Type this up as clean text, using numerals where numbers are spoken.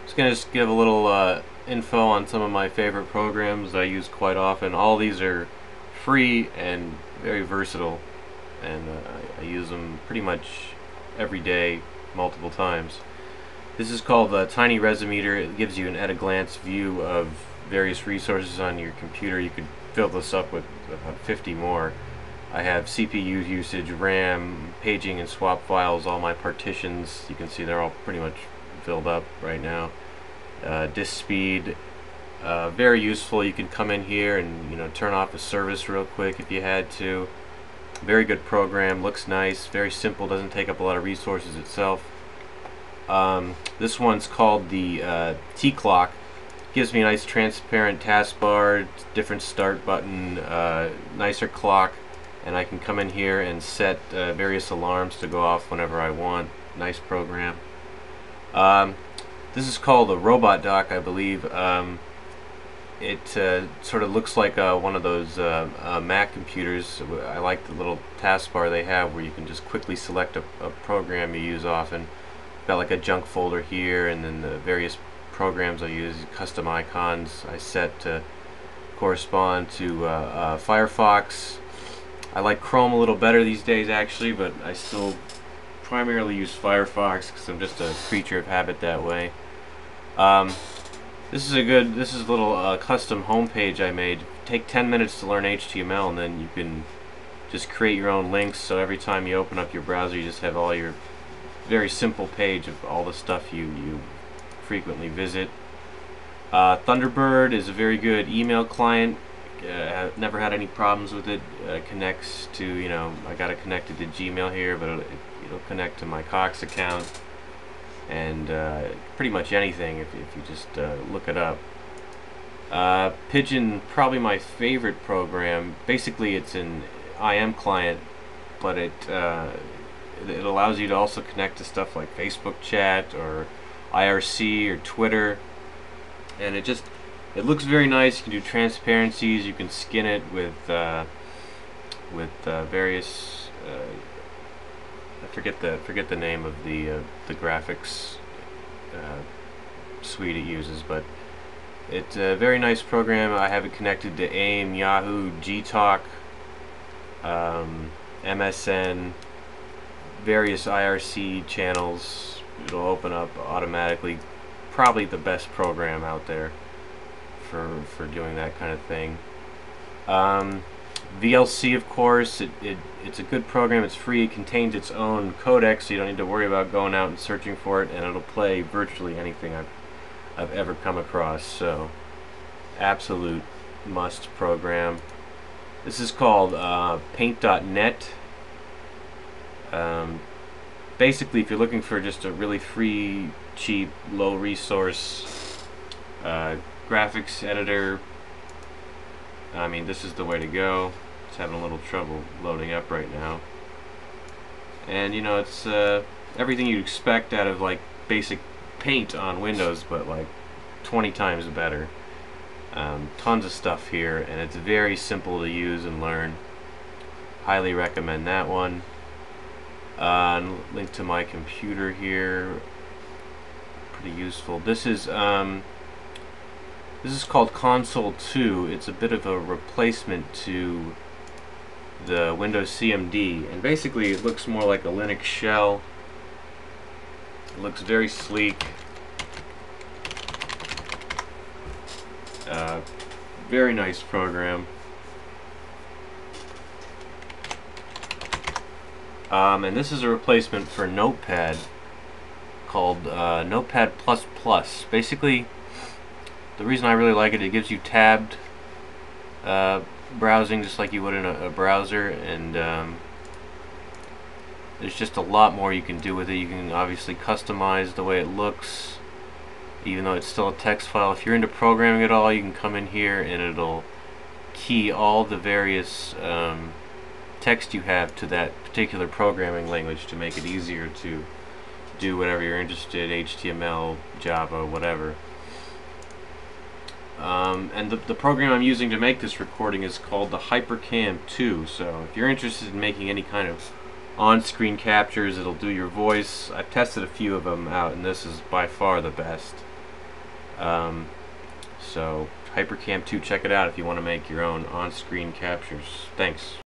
Just gonna give a little info on some of my favorite programs I use quite often. All these are free and very versatile, and I use them pretty much every day, multiple times. This is called the Tiny Resimeter. It gives you an at-a-glance view of various resources on your computer. You could fill this up with about 50 more. I have CPU usage, RAM, paging and swap files, all my partitions. You can see they're all pretty much filled up right now. Disk speed, very useful. You can come in here and turn off a service real quick if you had to. Very good program, looks nice, very simple, doesn't take up a lot of resources itself. This one's called the T-Clock. Gives me a nice transparent taskbar, different start button, nicer clock, and I can come in here and set various alarms to go off whenever I want. Nice program. This is called a Robot Dock, I believe. It sort of looks like one of those Mac computers. I like the little taskbar they have where you can just quickly select a program you use often. Got like a junk folder here, and then the various programs I use, custom icons I set to correspond to Firefox. I like Chrome a little better these days actually, but I still primarily use Firefox because I'm just a creature of habit that way. This is a little custom homepage I made. Take 10 minutes to learn HTML, and then you can just create your own links, so every time you open up your browser you just have all your very simple page of all the stuff you frequently visit. Thunderbird is a very good email client. I've never had any problems with it. Connects to, I got it connected to Gmail here, but it'll connect to my Cox account, and pretty much anything if you just look it up. Pigeon, probably my favorite program. Basically it's an IM client, but it allows you to also connect to stuff like Facebook chat or IRC or Twitter, and it looks very nice. You can do transparencies, you can skin it with various I forget the name of the graphics suite it uses, but it's a very nice program. I have it connected to AIM, Yahoo, Gtalk, MSN, various IRC channels. It'll open up automatically. Probably the best program out there for doing that kind of thing. VLC, of course, it's a good program. It's free. It contains its own codec, so you don't need to worry about going out and searching for it, and it'll play virtually anything I've ever come across. So, absolute must program. This is called Paint.net. Basically, if you're looking for just a really free, cheap, low resource graphics editor, I mean, this is the way to go. It's having a little trouble loading up right now. And it's everything you'd expect out of like basic Paint on Windows, but like 20 times better. Tons of stuff here, and it's very simple to use and learn. Highly recommend that one. Link to my computer here. Pretty useful. This is called Console 2. It's a bit of a replacement to the Windows CMD, and basically it looks more like a Linux shell. It looks very sleek. Very nice program. And this is a replacement for Notepad called Notepad++. Basically, the reason I really like it, it gives you tabbed browsing just like you would in a browser, and there's just a lot more you can do with it. You can obviously customize the way it looks, even though it's still a text file. If you're into programming at all, you can come in here and it'll key all the various text you have to that particular programming language to make it easier to do whatever you're interested, HTML, Java, whatever. And the program I'm using to make this recording is called the HyperCam 2. So if you're interested in making any kind of on-screen captures, it'll do your voice. I've tested a few of them out, and this is by far the best. So HyperCam 2, check it out if you want to make your own on-screen captures. Thanks.